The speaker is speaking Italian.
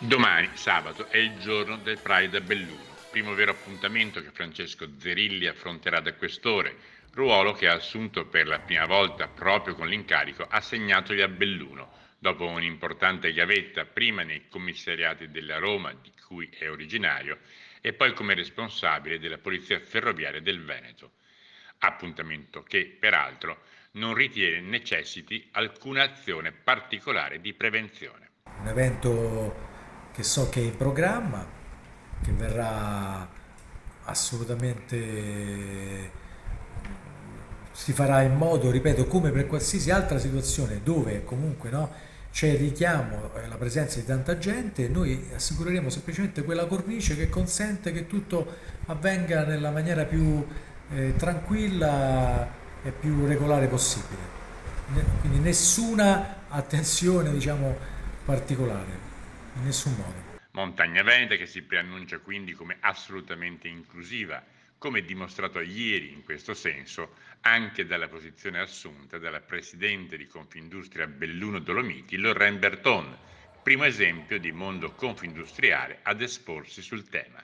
Domani, sabato, è il giorno del Pride a Belluno, primo vero appuntamento che Francesco Zerilli affronterà da questore, ruolo che ha assunto per la prima volta proprio con l'incarico assegnatogli a Belluno, dopo un'importante gavetta prima nei commissariati della Roma, di cui è originario, e poi come responsabile della Polizia Ferroviaria del Veneto. Appuntamento che, peraltro, non ritiene necessiti alcuna azione particolare di prevenzione. Un evento che so che è in programma, che verrà assolutamente, si farà in modo, ripeto, come per qualsiasi altra situazione dove comunque no, c'è il richiamo e la presenza di tanta gente, noi assicureremo semplicemente quella cornice che consente che tutto avvenga nella maniera più tranquilla e più regolare possibile. Quindi nessuna attenzione, diciamo, particolare, in nessun modo. Montagna Veneta che si preannuncia quindi come assolutamente inclusiva, come dimostrato ieri in questo senso anche dalla posizione assunta dalla presidente di Confindustria Belluno Dolomiti, Lorraine Berton, primo esempio di mondo confindustriale ad esporsi sul tema.